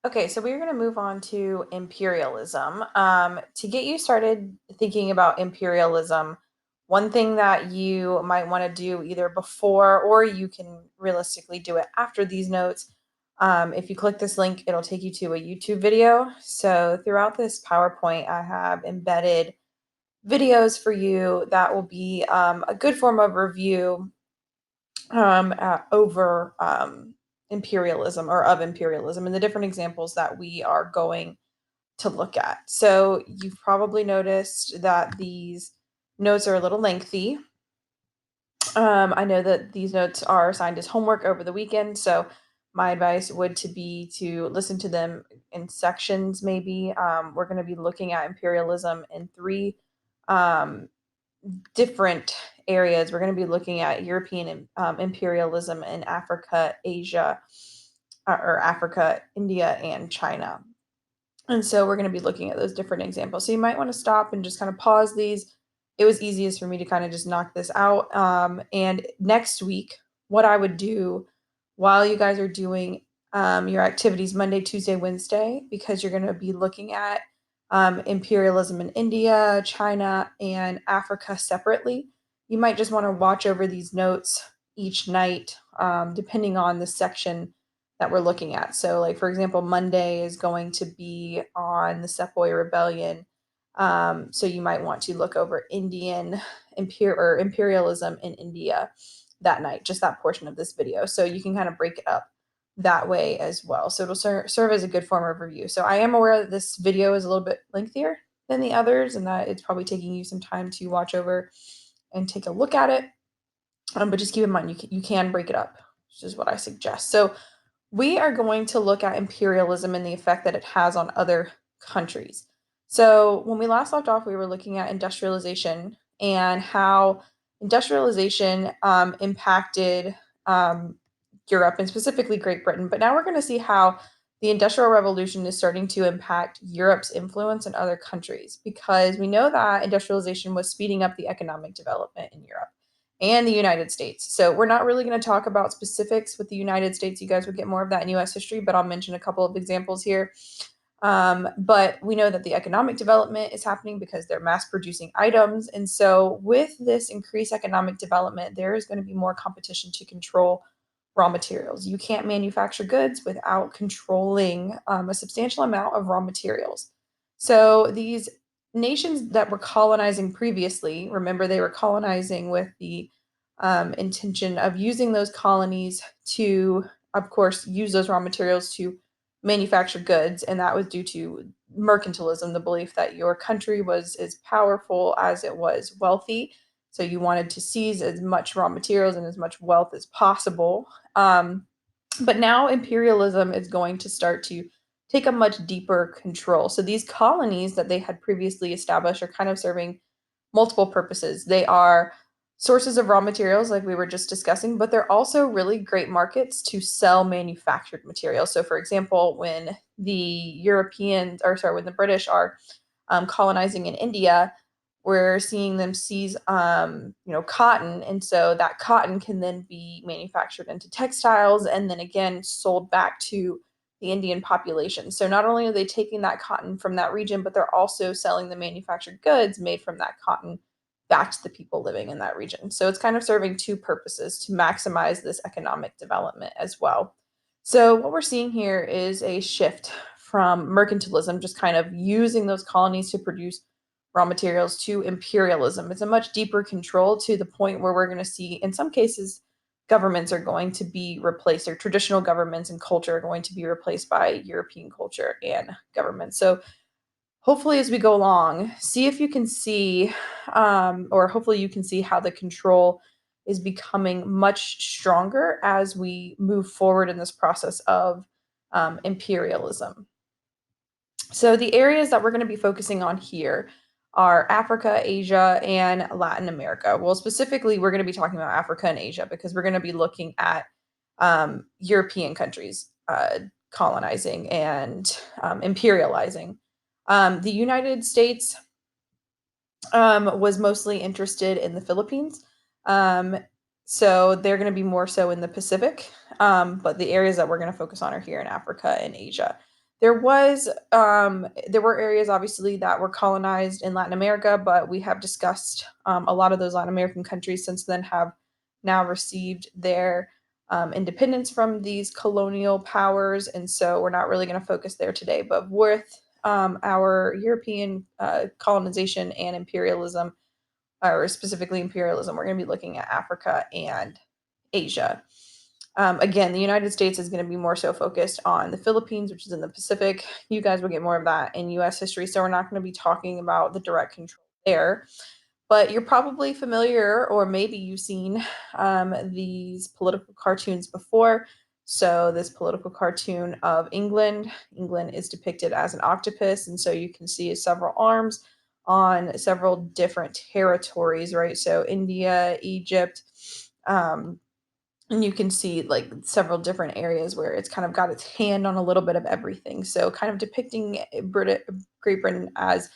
Okay, so we're going to move on to imperialism. To get you started thinking about imperialism, one thing that you might want to do either before or you can realistically do it after these notes. If you click this link, it'll take you to a YouTube video. So throughout this PowerPoint, I have embedded videos for you that will be a good form of review over imperialism or of imperialism and the different examples that we are going to look at. So you've probably noticed that these notes are a little lengthy. I know that these notes are assigned as homework over the weekend, so my advice would to be to listen to them in sections. Maybe we're going to be looking at imperialism in three um, different areas. We're going to be looking at European imperialism in Africa, Asia, or Africa, India, and China. And so we're going to be looking at those different examples. So you might want to stop and just kind of pause these. It was easiest for me to kind of just knock this out. And next week, what I would do while you guys are doing your activities Monday, Tuesday, Wednesday, because you're going to be looking at imperialism in India, China, and Africa separately. You might just want to watch over these notes each night, depending on the section that we're looking at. So, like for example, Monday is going to be on the Sepoy Rebellion. So you might want to look over imperialism in India that night, just that portion of this video. So you can kind of break it up that way as well. So it'll serve as a good form of review. So I am aware that this video is a little bit lengthier than the others and that it's probably taking you some time to watch over and take a look at it. But just keep in mind, you can break it up, which is what I suggest. So we are going to look at imperialism and the effect that it has on other countries. So, when we last left off, we were looking at industrialization and how industrialization impacted Europe and specifically Great Britain. But now we're going to see how the Industrial Revolution is starting to impact Europe's influence in other countries because we know that industrialization was speeding up the economic development in Europe and the United States. So we're not really going to talk about specifics with the United States. You guys will get more of that in US history, but I'll mention a couple of examples here. But we know that the economic development is happening because they're mass producing items. And so, with this increased economic development, there is going to be more competition to control raw materials. You can't manufacture goods without controlling a substantial amount of raw materials. So, these nations that were colonizing previously, remember they were colonizing with the intention of using those colonies to, of course, use those raw materials to manufacture goods. And that was due to mercantilism, the belief that your country was as powerful as it was wealthy. So you wanted to seize as much raw materials and as much wealth as possible. But now imperialism is going to start to take a much deeper control. So these colonies that they had previously established are kind of serving multiple purposes. They are sources of raw materials, like we were just discussing, but they're also really great markets to sell manufactured materials. So, for example, when the Europeans, or sorry, when the British are colonizing in India, we're seeing them seize, cotton, and so that cotton can then be manufactured into textiles and then again sold back to the Indian population. So not only are they taking that cotton from that region, but they're also selling the manufactured goods made from that cotton back to the people living in that region. So it's kind of serving two purposes to maximize this economic development as well. So what we're seeing here is a shift from mercantilism, just kind of using those colonies to produce raw materials, to imperialism. It's a much deeper control to the point where we're going to see, in some cases, governments are going to be replaced, or traditional governments and culture are going to be replaced by European culture and government. So hopefully as we go along, see if you can see, or hopefully you can see how the control is becoming much stronger as we move forward in this process of imperialism. So the areas that we're going to be focusing on here are Africa, Asia, and Latin America. Well, specifically, we're going to be talking about Africa and Asia because we're going to be looking at European countries colonizing and imperializing. The United States was mostly interested in the Philippines. Um, so they're going to be more so in the Pacific. But the areas that we're going to focus on are here in Africa and Asia. There were areas obviously that were colonized in Latin America, but we have discussed a lot of those Latin American countries since then have now received their independence from these colonial powers, and so we're not really going to focus there today. But with our European colonization and imperialism, or specifically imperialism, we're going to be looking at Africa and Asia. Again, the United States is going to be more so focused on the Philippines, which is in the Pacific. You guys will get more of that in US history, so we're not going to be talking about the direct control there. But you're probably familiar, or maybe you've seen these political cartoons before. So, this political cartoon of England, England is depicted as an octopus, and so you can see several arms on several different territories, right? So, India, Egypt, um, and you can see like several different areas where it's kind of got its hand on a little bit of everything. So, kind of depicting Great Britain as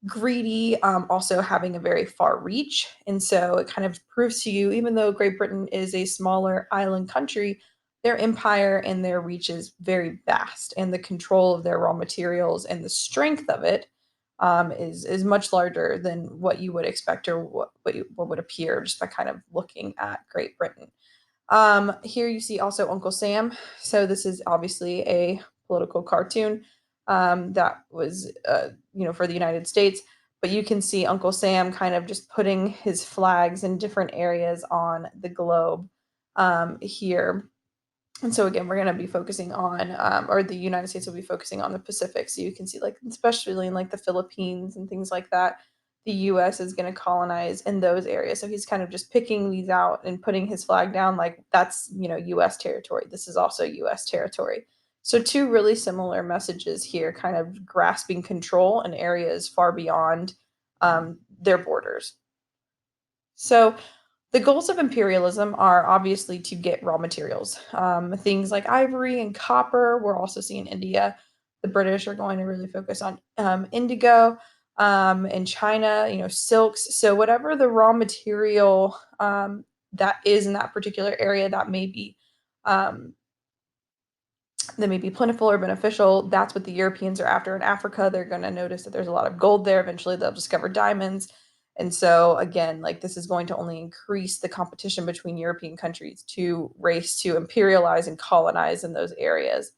greedy, also having a very far reach. And so it kind of proves to you, even though Great Britain is a smaller island country, their empire and their reach is very vast, and the control of their raw materials and the strength of it is much larger than what you would expect, or what would appear just by kind of looking at Great Britain. Here you see also Uncle Sam. So this is obviously a political cartoon that was, for the United States. But you can see Uncle Sam kind of just putting his flags in different areas on the globe here. And so again, we're going to be focusing on, or the United States will be focusing on the Pacific. So you can see, like, especially in like the Philippines and things like that, the U.S. is going to colonize in those areas. So he's kind of just picking these out and putting his flag down, like that's U.S. territory. This is also U.S. territory. So two really similar messages here, kind of grasping control in areas far beyond their borders. So the goals of imperialism are obviously to get raw materials, things like ivory and copper. We're also seeing India. The British are going to really focus on indigo, and China, silks. So whatever the raw material that is in that particular area um, that may be plentiful or beneficial, that's what the Europeans are after. In Africa, they're going to notice that there's a lot of gold there. Eventually, they'll discover diamonds. And so, again, like, this is going to only increase the competition between European countries to race to imperialize and colonize in those areas.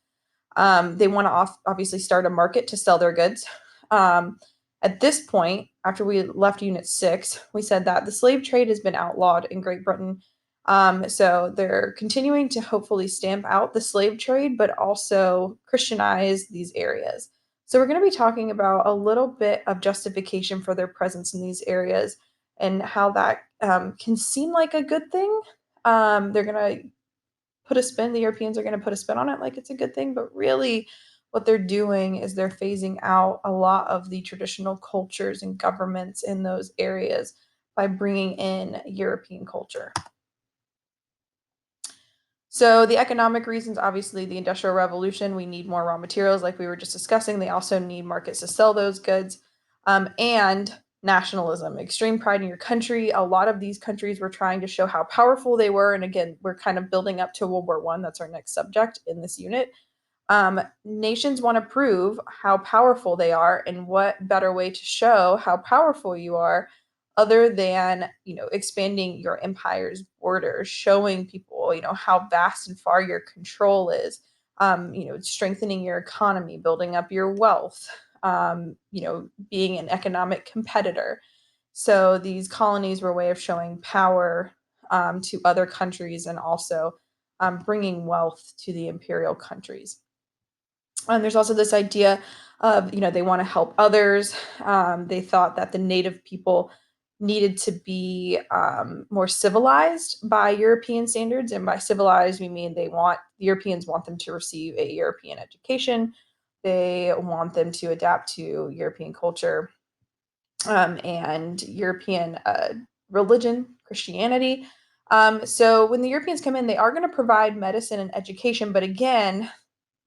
They want to obviously start a market to sell their goods. Um, at this point, after we left Unit 6, we said that the slave trade has been outlawed in Great Britain. So they're continuing to hopefully stamp out the slave trade, but also Christianize these areas. So we're going to be talking about a little bit of justification for their presence in these areas and how that can seem like a good thing. They're going to the Europeans are going to put a spin on it like it's a good thing, but really what they're doing is they're phasing out a lot of the traditional cultures and governments in those areas by bringing in European culture. So the economic reasons, obviously the Industrial Revolution, we need more raw materials like we were just discussing. They also need markets to sell those goods. And nationalism, extreme pride in your country. A lot of these countries were trying to show how powerful they were. And again, we're kind of building up to World War I. That's our next subject in this unit. Nations want to prove how powerful they are, and what better way to show how powerful you are other than expanding your empire's borders, showing people how vast and far your control is, strengthening your economy, building up your wealth, being an economic competitor. So these colonies were a way of showing power to other countries, and also bringing wealth to the imperial countries. There's also this idea of, they want to help others. They thought that the native people needed to be more civilized by European standards. And by civilized, we mean the Europeans want them to receive a European education. They want them to adapt to European culture and European religion, Christianity. So when the Europeans come in, they are going to provide medicine and education. But again,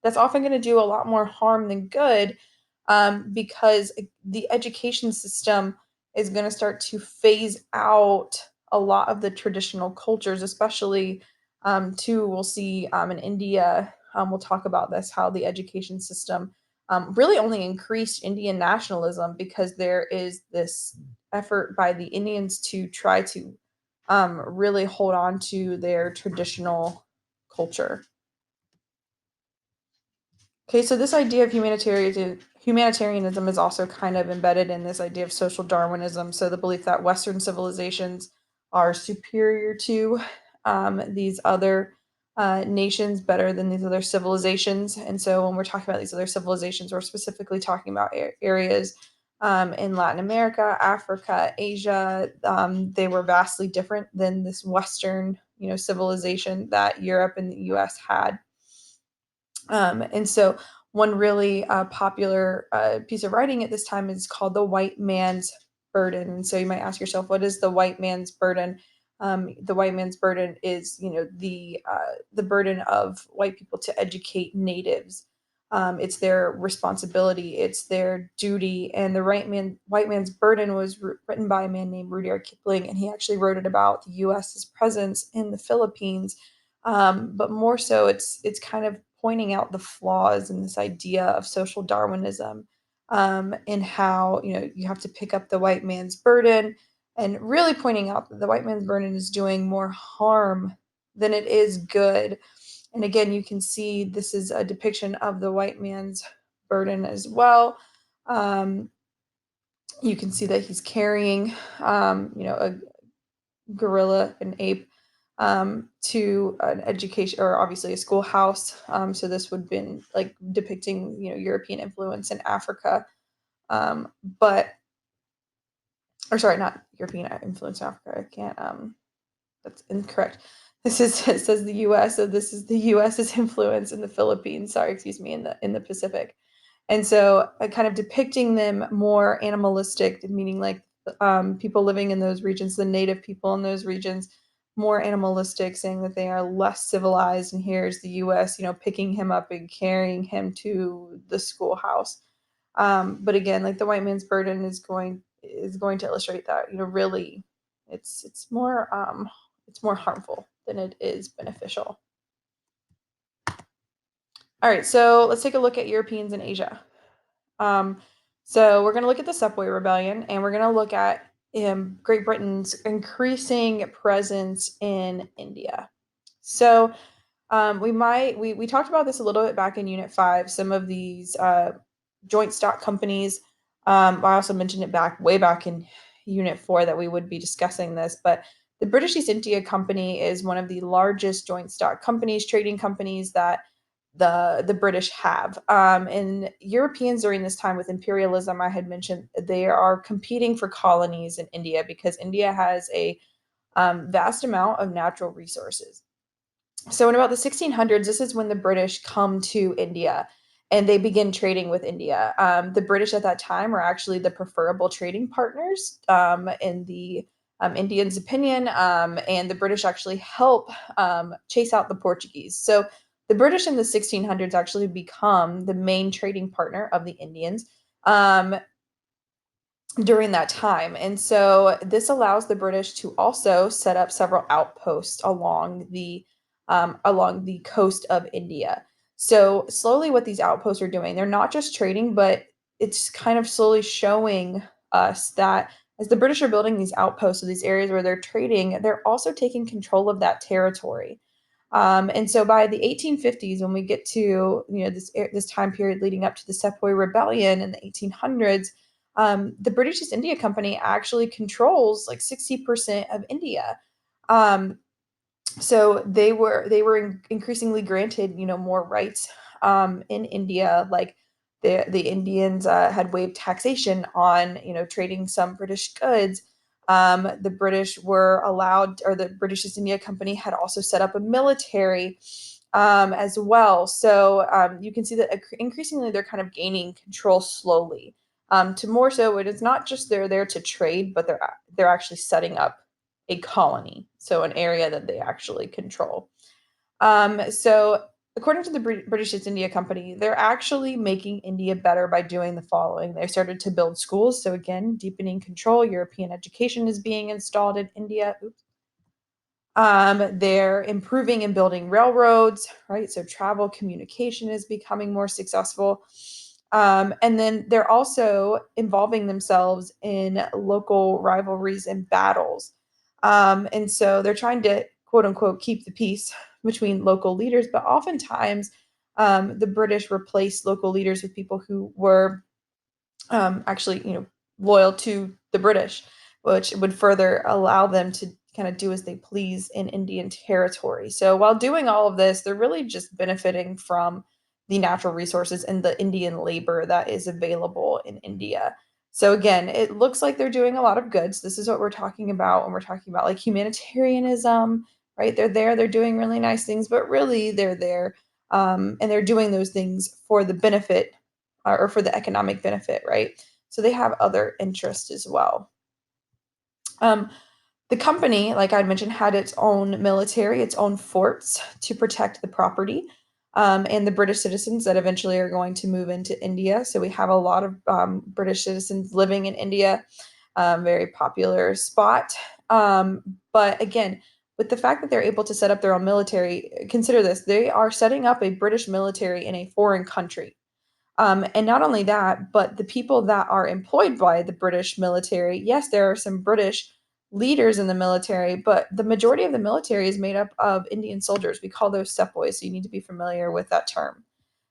that's often going to do a lot more harm than good, because the education system is going to start to phase out a lot of the traditional cultures, especially too, we'll see in India. We'll talk about this, how the education system really only increased Indian nationalism, because there is this effort by the Indians to try to really hold on to their traditional culture. Okay, so this idea of humanitarianism is also kind of embedded in this idea of social Darwinism. So the belief that Western civilizations are superior to these other nations, better than these other civilizations. And so when we're talking about these other civilizations, we're specifically talking about areas in Latin America, Africa, Asia. They were vastly different than this Western, civilization that Europe and the U.S. had. And so one really popular piece of writing at this time is called The White Man's Burden. And so you might ask yourself, what is the white man's burden? The white man's burden is, the burden of white people to educate natives. It's their responsibility, it's their duty. And the white man's burden was written by a man named Rudyard Kipling, and he actually wrote it about the U.S.'s presence in the Philippines. But more so, it's kind of pointing out the flaws in this idea of social Darwinism, and how you have to pick up the white man's burden, and really pointing out that the white man's burden is doing more harm than it is good. And again, you can see this is a depiction of the white man's burden as well. Um, you can see that he's carrying, a gorilla, an ape, to an education, or obviously a schoolhouse. So this would have been like depicting, European influence in Africa. Um, but, or sorry, not European influence in Africa. I can't, that's incorrect. This is, it says the US, so this is the US's influence in the Philippines. Sorry, excuse me, in the Pacific. And so kind of depicting them more animalistic, meaning like people living in those regions, the native people in those regions, more animalistic, saying that they are less civilized. And here's the US, picking him up and carrying him to the schoolhouse. But again, like the white man's burden is going to illustrate that, really it's more harmful than it is beneficial. All right, so let's take a look at Europeans in Asia. Um, so we're going to look at the Sepoy Rebellion, and we're going to look at Great Britain's increasing presence in India. So we talked about this a little bit back in Unit 5. Some of these joint stock companies. I also mentioned it way back in Unit 4 that we would be discussing this, but the British East India Company is one of the largest joint stock companies, trading companies that the British have. And Europeans during this time with imperialism, I had mentioned, they are competing for colonies in India because India has a vast amount of natural resources. So in about the 1600s, this is when the British come to India and they begin trading with India. The British at that time are actually the preferable trading partners in the Indians' opinion, and the British actually help chase out the Portuguese. So the British in the 1600s actually become the main trading partner of the Indians. During that time. And so this allows the British to also set up several outposts along the coast of India. So slowly what these outposts are doing, they're not just trading, but it's kind of slowly showing us that as the British are building these outposts, or these areas where they're trading, they're also taking control of that territory. And so by the 1850s, when we get to this time period leading up to the Sepoy Rebellion in the 1800s, the British East India Company actually controls like 60% of India. Um, so they were increasingly granted more rights in India. Like the Indians had waived taxation on trading some British goods. The British were allowed, or the British East India Company had also set up a military as well. So you can see that increasingly they're kind of gaining control slowly. To more so, it is not just they're there to trade, but they're actually setting up a colony, so an area that they actually control. So according to the British East India Company, they're actually making India better by doing the following. They started to build schools. So again, deepening control. European education is being installed in India. Oops. They're improving and building railroads, right? So travel communication is becoming more successful. And then they're also involving themselves in local rivalries and battles. And so they're trying to, quote unquote, keep the peace between local leaders, but oftentimes the British replaced local leaders with people who were actually, loyal to the British, which would further allow them to kind of do as they please in Indian territory. So while doing all of this, they're really just benefiting from the natural resources and the Indian labor that is available in India. So again, it looks like they're doing a lot of goods. This is what we're talking about when we're talking about like humanitarianism, right? They're there, they're doing really nice things, but really they're there and they're doing those things for the benefit or for the economic benefit, right? So they have other interests as well. Um, the company, like I mentioned, had its own military, its own forts to protect the property and the British citizens that eventually are going to move into India. So we have a lot of British citizens living in India, very popular spot. But again, with the fact that they're able to set up their own military, consider this, they are setting up a British military in a foreign country. And not only that, but the people that are employed by the British military, yes, there are some British leaders in the military, but the majority of the military is made up of Indian soldiers. We call those sepoys, so you need to be familiar with that term.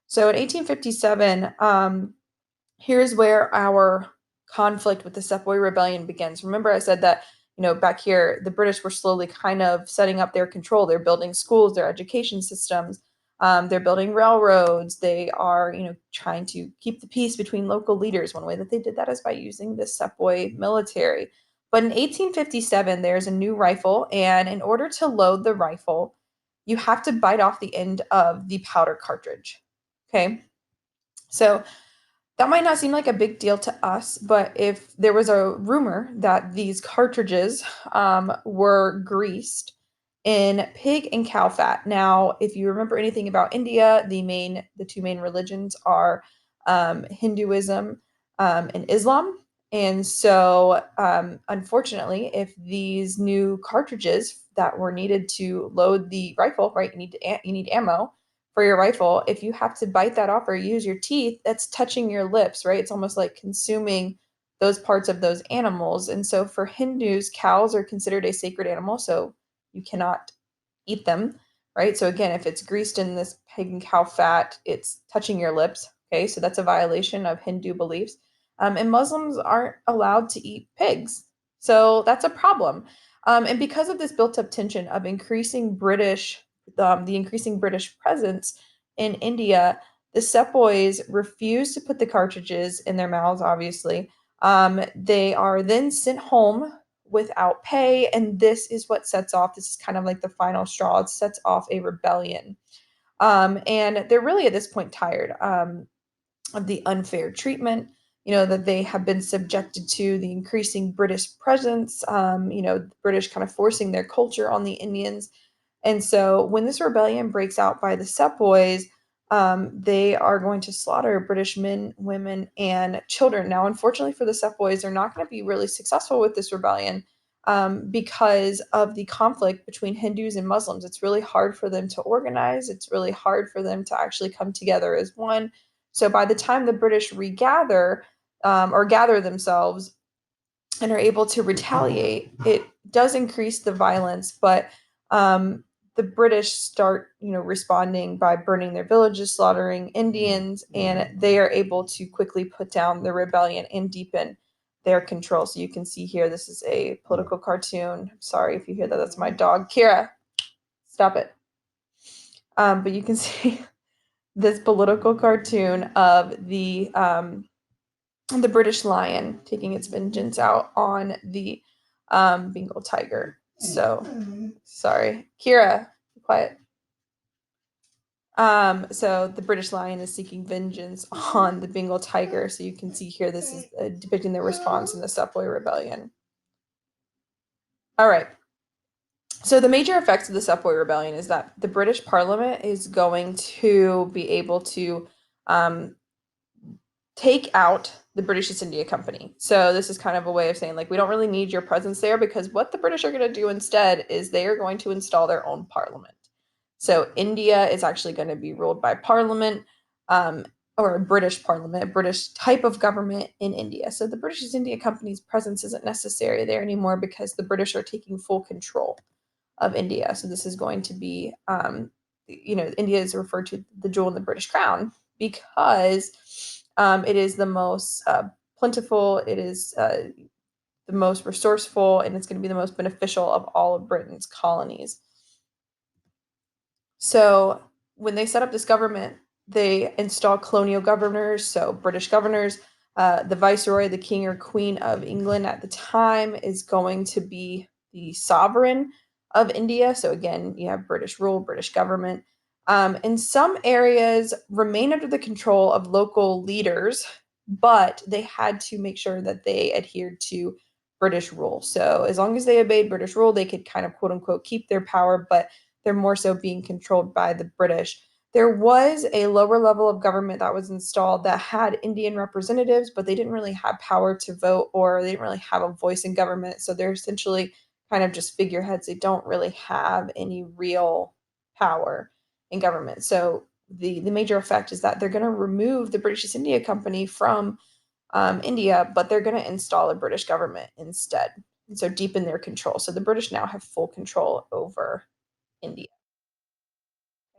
So in 1857, here's where our conflict with the Sepoy Rebellion begins. Remember, I said that, back here, the British were slowly kind of setting up their control. They're building schools, their education systems, they're building railroads. They are, trying to keep the peace between local leaders. One way that they did that is by using the Sepoy military. But in 1857, there's a new rifle, and in order to load the rifle, you have to bite off the end of the powder cartridge. Okay, so that might not seem like a big deal to us, but if there was a rumor that these cartridges were greased in pig and cow fat. Now, if you remember anything about India, the two main religions are Hinduism and Islam. And so, unfortunately, if these new cartridges that were needed to load the rifle, right, you need ammo for your rifle, if you have to bite that off or use your teeth, that's touching your lips, right? It's almost like consuming those parts of those animals. And so for Hindus, cows are considered a sacred animal, so you cannot eat them, right? So again, if it's greased in this pig and cow fat, it's touching your lips. Okay, so that's a violation of Hindu beliefs. And Muslims aren't allowed to eat pigs. So that's a problem. And because of this built up tension of the increasing British presence in India, the Sepoys refuse to put the cartridges in their mouths, obviously. They are then sent home without pay, and this is kind of like the final straw. It sets off a rebellion. And they're really at this point tired of the unfair treatment, that they have been subjected to, the increasing British presence, British kind of forcing their culture on the Indians. And so when this rebellion breaks out by the Sepoys, they are going to slaughter British men, women, and children. Now, unfortunately for the Sepoys, they're not going to be really successful with this rebellion because of the conflict between Hindus and Muslims. It's really hard for them to organize. It's really hard for them to actually come together as one. So by the time the British regather or gather themselves and are able to retaliate, it does increase the violence, but the British start, responding by burning their villages, slaughtering Indians, and they are able to quickly put down the rebellion and deepen their control. So you can see here, this is a political cartoon. Sorry if you hear that. That's my dog, Kira. Stop it. But you can see this political cartoon of the British lion taking its vengeance out on the Bengal tiger. So, sorry, Kira, be quiet. So the British lion is seeking vengeance on the Bengal tiger. So you can see here, this is depicting their response in the Sepoy Rebellion. All right. So the major effects of the Sepoy Rebellion is that the British Parliament is going to be able to um, take out the British East India Company. So this is kind of a way of saying, like, we don't really need your presence there, because what the British are going to do instead is they are going to install their own parliament. So India is actually going to be ruled by parliament, or a British parliament, a British type of government in India. So the British East India Company's presence isn't necessary there anymore because the British are taking full control of India. So this is going to be, India is referred to the jewel in the British crown because it is the most plentiful, it is the most resourceful, and it's going to be the most beneficial of all of Britain's colonies. So when they set up this government, they install colonial governors, so British governors. The viceroy, the king or queen of England at the time, is going to be the sovereign of India. So again, you have British rule, British government. In some areas, remain under the control of local leaders, but they had to make sure that they adhered to British rule. So as long as they obeyed British rule, they could kind of quote unquote keep their power, but they're more so being controlled by the British. There was a lower level of government that was installed that had Indian representatives, but they didn't really have power to vote, or they didn't really have a voice in government. So they're essentially kind of just figureheads. They don't really have any real power in government. So the major effect is that they're going to remove the British East India Company from India, but they're going to install a British government instead. And so deepen their control. So the British now have full control over India.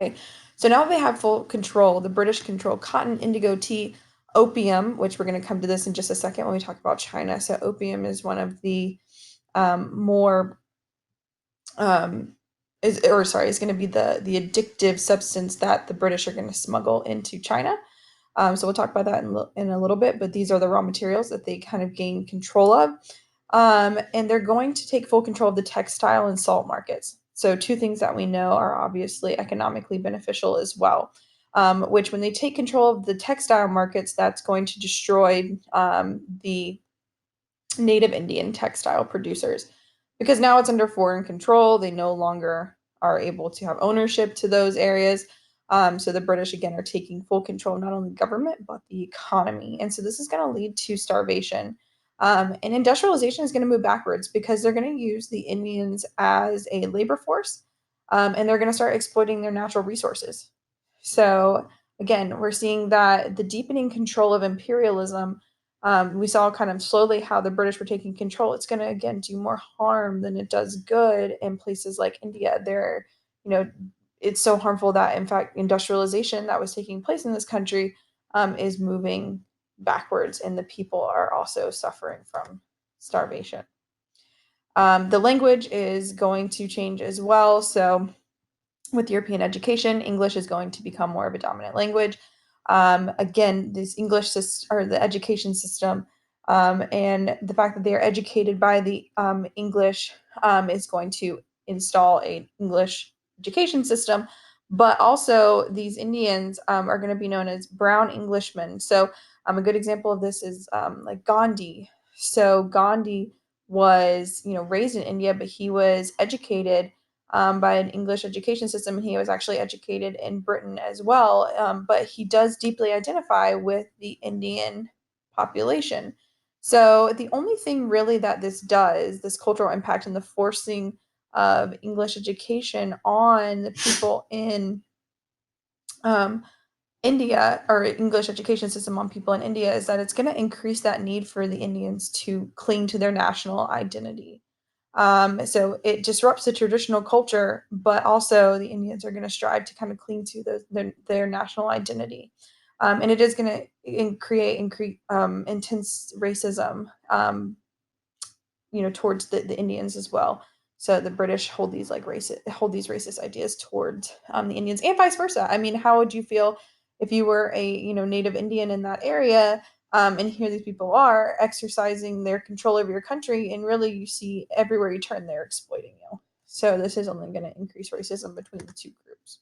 Okay. So now they have full control. The British control cotton, indigo, tea, opium, which we're going to come to this in just a second when we talk about China. So opium is one of the more is going to be the addictive substance that the British are going to smuggle into China. So we'll talk about that in a little bit, but these are the raw materials that they kind of gain control of. And they're going to take full control of the textile and salt markets. So two things that we know are obviously economically beneficial as well, which when they take control of the textile markets, that's going to destroy the native Indian textile producers because now it's under foreign control. They no longer are able to have ownership to those areas. So the British, again, are taking full control of not only government, but the economy. And so this is going to lead to starvation. And industrialization is going to move backwards because they're going to use the Indians as a labor force, and they're going to start exploiting their natural resources. So again, we're seeing that the deepening control of imperialism, we saw kind of slowly how the British were taking control. It's going to, again, do more harm than it does good in places like India. It's so harmful that, in fact, industrialization that was taking place in this country is moving backwards, and the people are also suffering from starvation. The language is going to change as well. So with European education, English is going to become more of a dominant language. Again, this or the education system, and the fact that they are educated by the English is going to install a English education system. But also, these Indians are going to be known as brown Englishmen. So, a good example of this is like Gandhi. So Gandhi was, raised in India, but he was educated by an English education system, and he was actually educated in Britain as well. But he does deeply identify with the Indian population. So the only thing really that this does, this cultural impact and the forcing of English education on the people in India, or English education system on people in India, is that it's going to increase that need for the Indians to cling to their national identity. So it disrupts the traditional culture, but also the Indians are going to strive to kind of cling to their national identity. And it is going to create intense racism, towards the Indians as well. So the British hold these racist ideas towards the Indians, and vice versa. I mean, how would you feel if you were a native Indian in that area, and here these people are exercising their control over your country, and really you see everywhere you turn they're exploiting you. So this is only going to increase racism between the two groups.